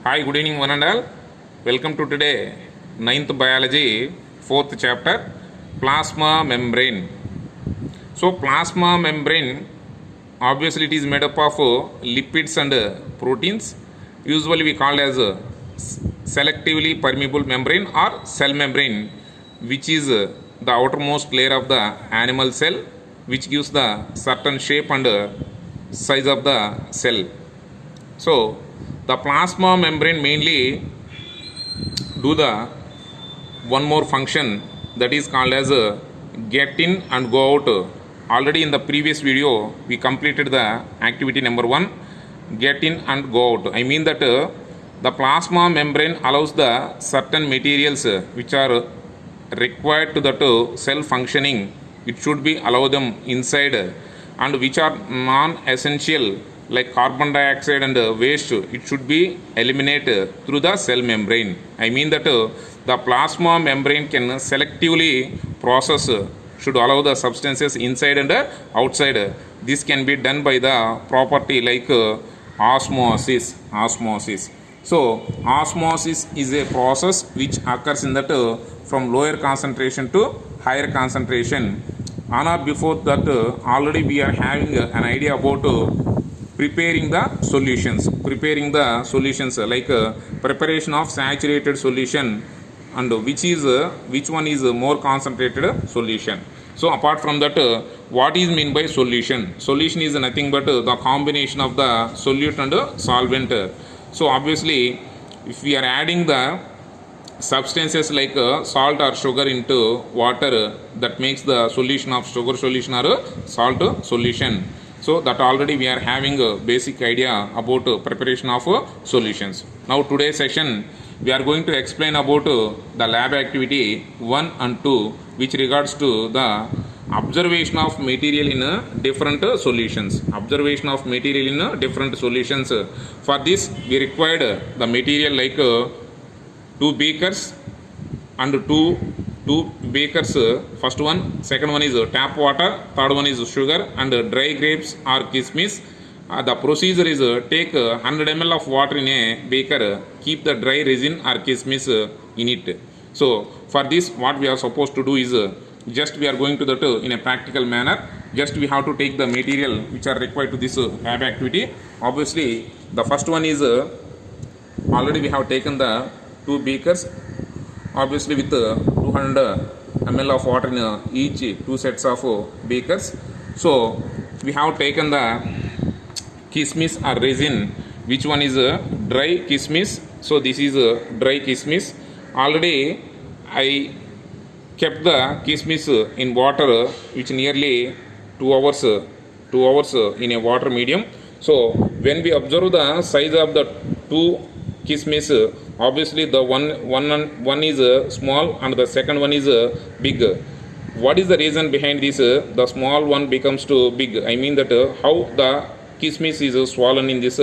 Hi, good evening, one and all. Welcome to today, ninth biology, fourth chapter, plasma membrane. So, plasma membrane, obviously, it is made up of lipids and proteins. Usually, we call as selectively permeable membrane or cell membrane, which is the outermost layer of the animal cell, which gives the certain shape and size of the cell. So, the plasma membrane mainly do the one more function that is called as get in and go out. Already in the previous video we completed the activity number 1, get in and go out. I mean that the plasma membrane allows the certain materials which are required to that cell functioning, it should be allow them inside, and which are non-essential like carbon dioxide and waste, it should be eliminated through the cell membrane. I mean that the plasma membrane can selectively process, should allow the substances inside and outside. This can be done by the property like osmosis. So osmosis is a process which occurs in that from lower concentration to higher concentration. On or before that, already we are having an idea about preparing the solutions like preparation of saturated solution, and which one is more concentrated solution. So apart from that, what is mean by solution is nothing but the combination of the solute and solvent. So obviously if we are adding the substances like salt or sugar into water, that makes the solution of sugar solution or salt solution. So that already we are having a basic idea about preparation of solutions. Now today's session we are going to explain about the lab activity 1 and 2, which regards to the observation of material in different solutions. For this we required the material like 2 beakers and two beakers. First one, second one is tap water, third one is sugar and dry grapes or kismis. The procedure is take 100 ml of water in a beaker, keep the dry resin or kismis in it. So for this what we are supposed to do is just we are going to that in a practical manner. Just we have to take the material which are required to this lab activity. Obviously the first one is already we have taken the 2 beakers, obviously with 200 ml of water in each 2 sets of beakers. So we have taken the kismis or resin, which one is dry kismis. So this is dry kismis. Already I kept the kismis in water which nearly 2 hours in a water medium. So when we observe the size of the 2 kismis, obviously the one is small and the second one is big. What is the reason behind this? The small one becomes too big. I mean that how the kismis is swollen in this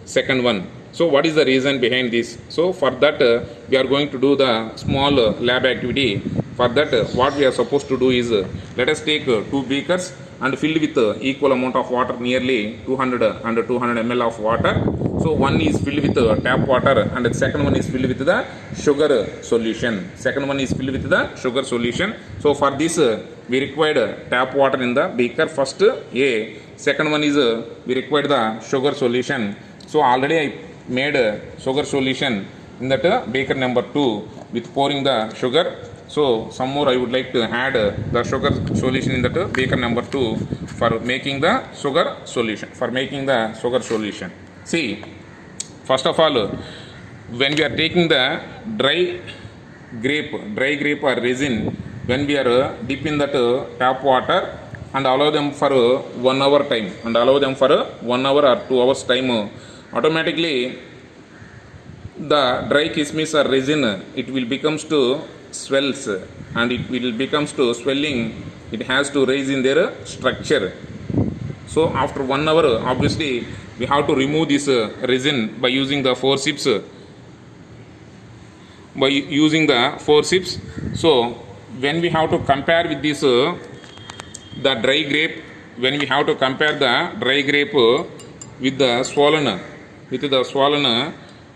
second one. So what is the reason behind this? So for that we are going to do the small lab activity. For that what we are supposed to do is let us take 2 beakers and fill with equal amount of water, nearly 200 and 200 ml of water. So one is filled with tap water and the second one is filled with the sugar solution. So for this we required tap water in the beaker first A. Second one is we required the sugar solution. So already I made sugar solution in that beaker number 2 with pouring the sugar. So some more I would like to add the sugar solution in that beaker number 2 for making the sugar solution. See, first of all, when we are taking the dry grape or resin, when we are dipping that tap water and allow them for 1 hour time, and allow them for 1 hour or 2 hours time, automatically the dry kismis or resin, it will becomes to swells, and it will becomes to swelling. It has to rise in their structure. So after 1 hour, obviously we have to remove this resin by using the forceps. So when we have to compare with this the dry grape, when we have to compare the dry grape with the swollen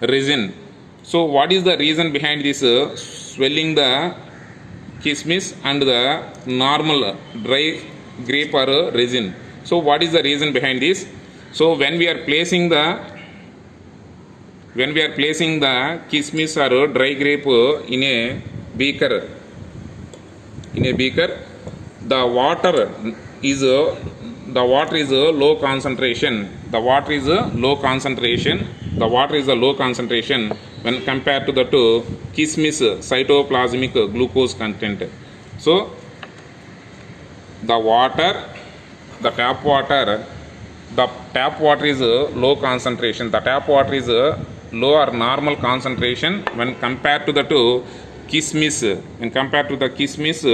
resin. So what is the reason behind this swelling the kismis and the normal dry grape or resin? So what is the reason behind this? So when we are placing the kismis or dry grape in a beaker, the water is low concentration. The water is a low concentration when compared to the kismis cytoplasmic glucose content. So the tap water is low concentration. The tap water is low or normal concentration when compared to the kismis. When compared to the kismis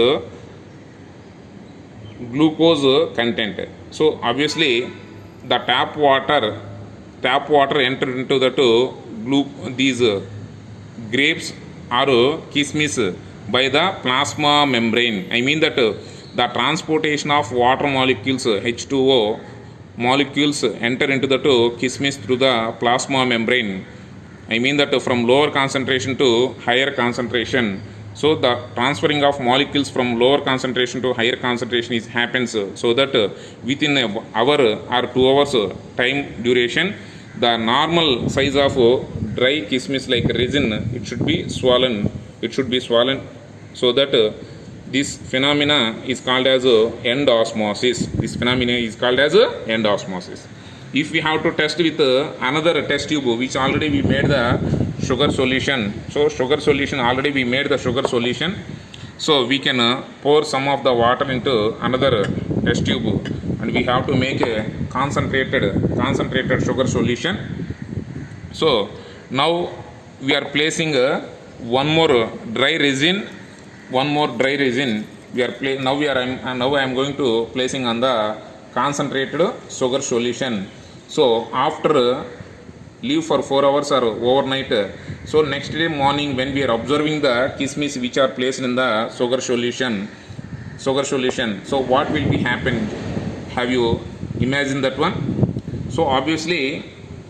glucose content. So obviously the tap water enter into the these grapes or kismis by the plasma membrane. I mean that the transportation of water molecules H2O molecules enter into the kismis through the plasma membrane. I mean that from lower concentration to higher concentration. So the transferring of molecules from lower concentration to higher concentration happens so that within an hour or 2 hours time duration, the normal size of dry kismis like resin, it should be swollen. So that this phenomena is called as end osmosis. If we have to test with another test tube which already we made the sugar solution. So already we made the sugar solution. So we can pour some of the water into another test tube and we have to make a concentrated sugar solution. So now we are placing one more dry resin. I am going to placing on the concentrated sugar solution. So after leave for 4 hours or overnight, so next day morning when we are observing the kismis which are placed in the sugar solution, so what will be happen? Have you imagined that one? So obviously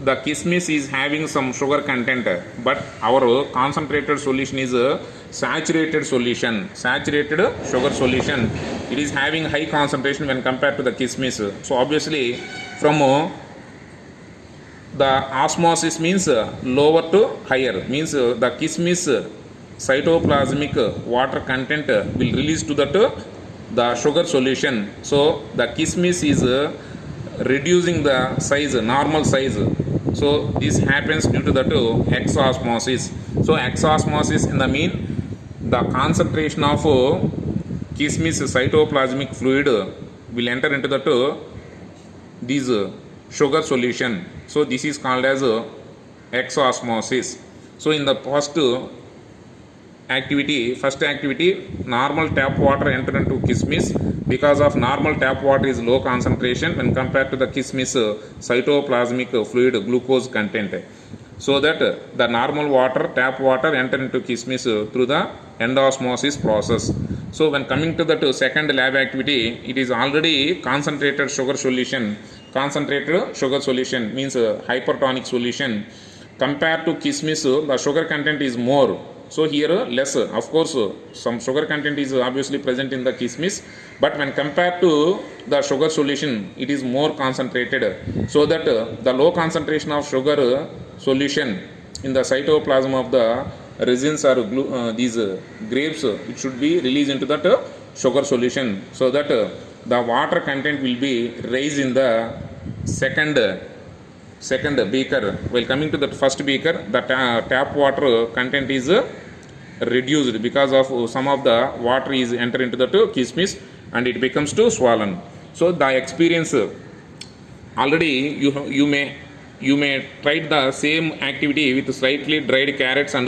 the kismis is having some sugar content, but our concentrated solution is a saturated sugar solution. It is having high concentration when compared to the kismis. So obviously from the osmosis means lower to higher, means the kismis cytoplasmic water content will release to the sugar solution. So the kismis is reducing the size, normal size. So this happens due to the exosmosis. So exosmosis in the mean the concentration of kismis cytoplasmic fluid will enter into the these sugar solution. So this is called as exosmosis. So in the first activity, normal tap water enter into kismis. Because of normal tap water is low concentration when compared to the kismis cytoplasmic fluid glucose content. So that the normal tap water enter into kismis through the endosmosis process. So when coming to the second lab activity, it is already concentrated sugar solution means hypertonic solution. Compared to kismis, the sugar content is more. So here lesser. Of course, some sugar content is obviously present in the kismis, but when compared to the sugar solution, it is more concentrated. So that the low concentration of sugar solution in the cytoplasm of the resins or these grapes, it should be released into that sugar solution. So that the water content will be raised in the second beaker. While coming to the first beaker, the tap water content is reduced because of some of the water is enter into the kismis and it becomes too swollen. So the experience already you may try the same activity with slightly dried carrots and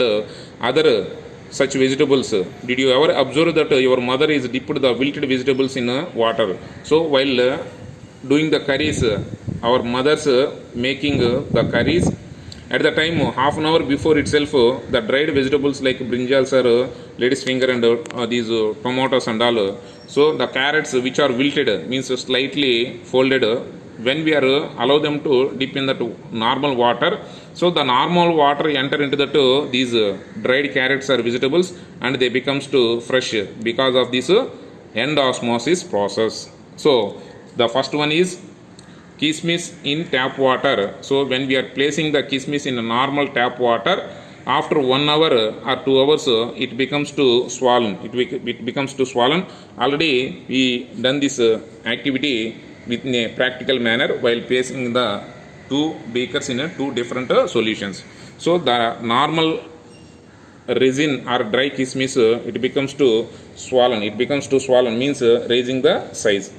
other such vegetables. Did you ever observe that your mother is dipped the wilted vegetables in water? So while doing the curries, our mothers making the curries, at the time half an hour before itself the dried vegetables like brinjals or lady's finger and these tomatoes and all, so the carrots which are wilted means slightly folded, when we are allow them to dip in that normal water, so the normal water enter into that these dried carrots or vegetables, and they becomes to fresh because of this end osmosis process. So the first one is kismis in tap water. So when we are placing the kismis in a normal tap water, after 1 hour or 2 hours it becomes to swollen, it becomes to swollen. Already we done this activity in a practical manner while placing the two beakers in two different solutions. So the normal resin or dry kismis it becomes to swollen, it becomes to swollen means raising the size.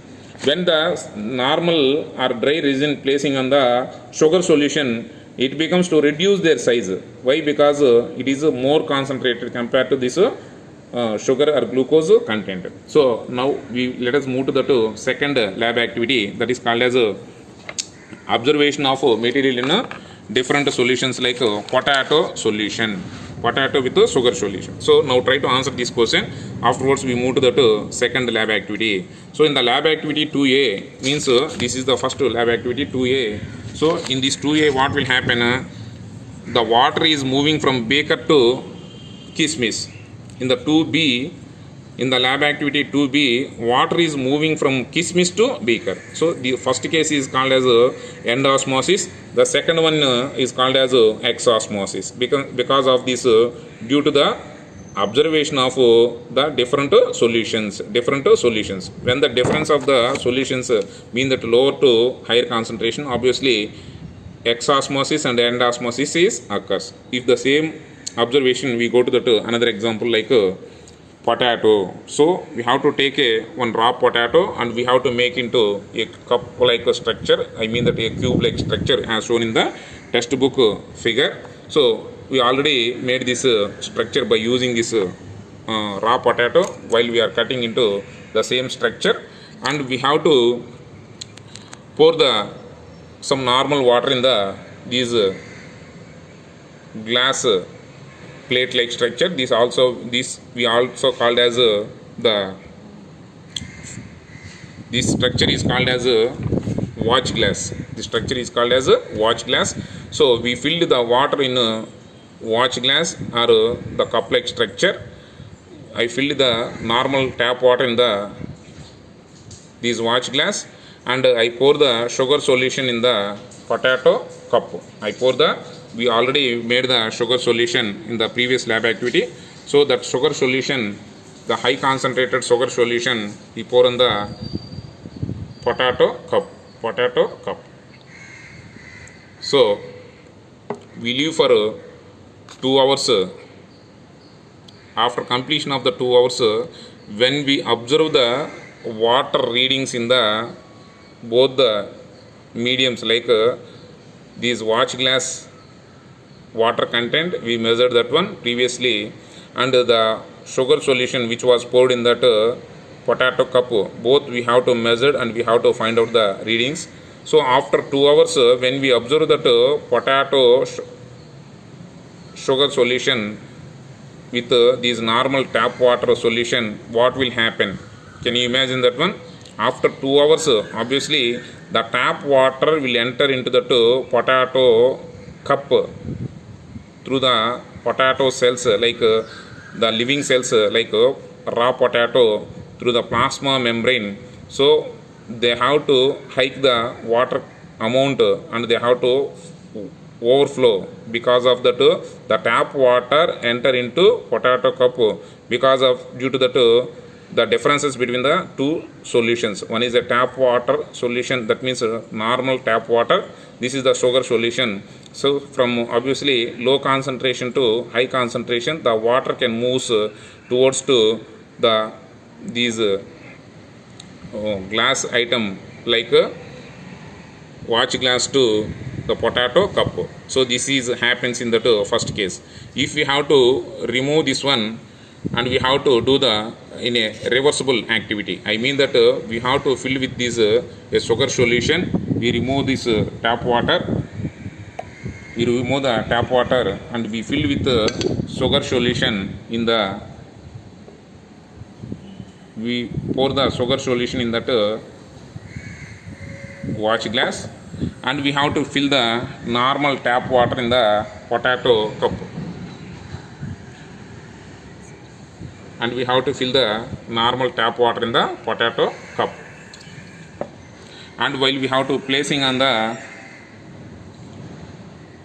When the normal or dry resin placing on the sugar solution, it becomes to reduce their size. Why? Because it is more concentrated compared to this sugar or glucose content. So now let us move to the second lab activity, that is called as observation of material in different solutions like potato solution, potato with sugar solution. So now try to answer this question. Afterwards we move to the second lab activity. So in the lab activity 2A means this is the first lab activity 2A. So in this 2A what will happen, the water is moving from beaker to kismis. In the 2B, in the lab activity 2B, water is moving from kismis to beaker. So the first case is called as end osmosis. The second one is called as exosmosis because of this due to the observation of the different solutions. When the difference of the solutions mean that lower to higher concentration, obviously exosmosis and end osmosis is occurs. If the same observation we go to the another example like potato. So we have to take one raw potato and we have to make into a cup like a structure, I mean that a cube like structure as shown in the textbook figure. So we already made this structure by using this raw potato while we are cutting into the same structure, and we have to pour the some normal water in the these glass plate like structure. This we also called as this structure is called as a watch glass. This structure is called as a watch glass. So we filled the water in a watch glass or the cup like structure. I filled the normal tap water in the this watch glass, and I pour the sugar solution in the potato cup. We already made the sugar solution in the previous lab activity. So that sugar solution, the high concentrated sugar solution, we pour in the potato cup. So we leave for 2 hours. After completion of the 2 hours, when we observe the water readings in the both the mediums like these watch glass water content, we measured that one previously, and the sugar solution which was poured in that potato cup, both we have to measure and we have to find out the readings. So after 2 hours when we observe that potato sugar solution with this normal tap water solution, what will happen? Can you imagine that one? After 2 hours obviously the tap water will enter into the potato cup through the potato cells like the living cells like raw potato through the plasma membrane. So they have to hike the water amount and they have to overflow because of that the tap water enter into potato cup because of due to that the differences between the two solutions. One is a tap water solution, that means normal tap water. This is the sugar solution. So from obviously low concentration to high concentration, the water can move towards to the these glass item like watch glass to the potato cup. So this is happens in the first case. If we have to remove this one and we have to do the in a reversible activity, I mean that we have to fill with this a sugar solution. We remove this tap water, and we fill with sugar solution in the we pour the sugar solution in that watch glass, and we have to fill the normal tap water in the potato cup, and we have to fill the normal tap water in the potato cup. And while we have to placing on the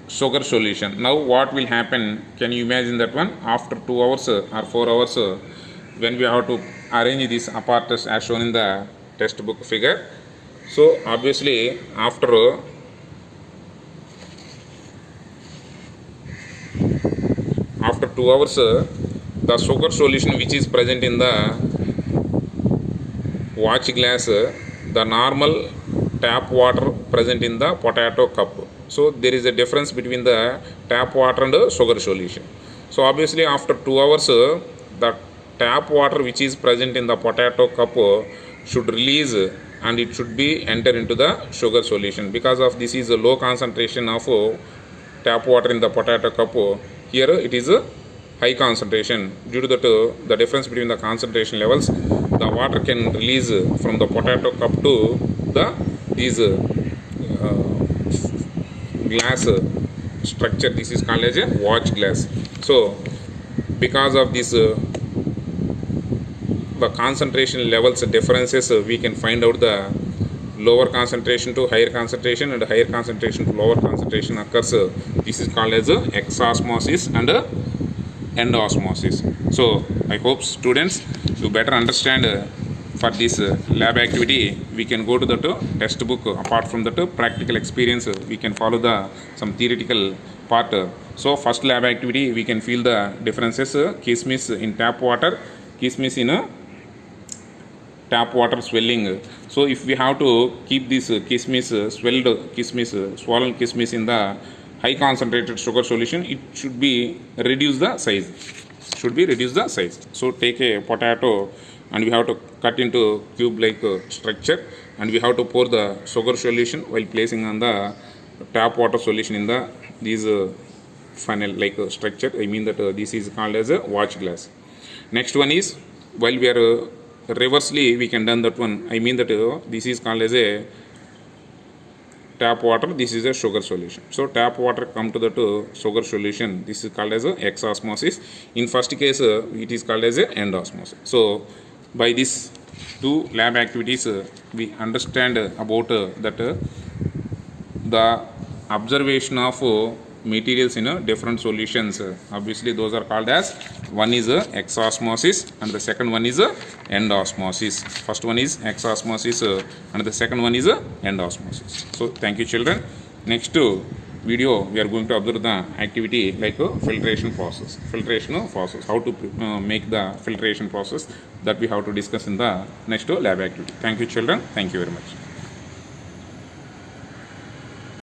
sugar solution, now what will happen, can you imagine that one? After 2 hours or 4 hours, when we have to arrange this apparatus as shown in the textbook figure. So obviously after 2 hours, the sugar solution which is present in the watch glass, the normal tap water present in the potato cup. So there is a difference between the tap water and the sugar solution. So obviously after 2 hours, the tap water which is present in the potato cup should release, and it should be enter into the sugar solution. Because of this is a low concentration of tap water in the potato cup, here it is a high concentration. Due to that, the difference between the concentration levels, the water can release from the potato cup to the these glass structure. This is called as a watch glass. So because of this the concentration levels differences, we can find out the lower concentration to higher concentration and higher concentration to lower concentration occurs. This is called as exosmosis and endosmosis. So I hope students you better understand. For this lab activity, we can go to the textbook. Apart from that practical experience, we can follow the some theoretical part. So first lab activity, we can feel the differences. Kismis in tap water, kismis in tap water swelling. So if we have to keep this kismis swelled kismis, swollen kismis in the high concentrated sugar solution, it should be reduce the size. So take a potato and we have to cut into cube like structure, and we have to pour the sugar solution while placing on the tap water solution in the these funnel like structure. I mean that this is called as a watch glass. Next one is, while we are reversely we can done that one. I mean that this is called as a tap water, this is a sugar solution. So tap water come to the sugar solution, this is called as a exosmosis. In first case it is called as a endosmosis. So by these two lab activities, we understand about that the observation of materials in different solutions. Obviously those are called as, one is exosmosis and the second one is endosmosis. First one is exosmosis and the second one is endosmosis. So thank you children. Next video we are going to observe the activity like filtration process, how to make the filtration process, that we have to discuss in the next lab activity. Thank you children, thank you very much.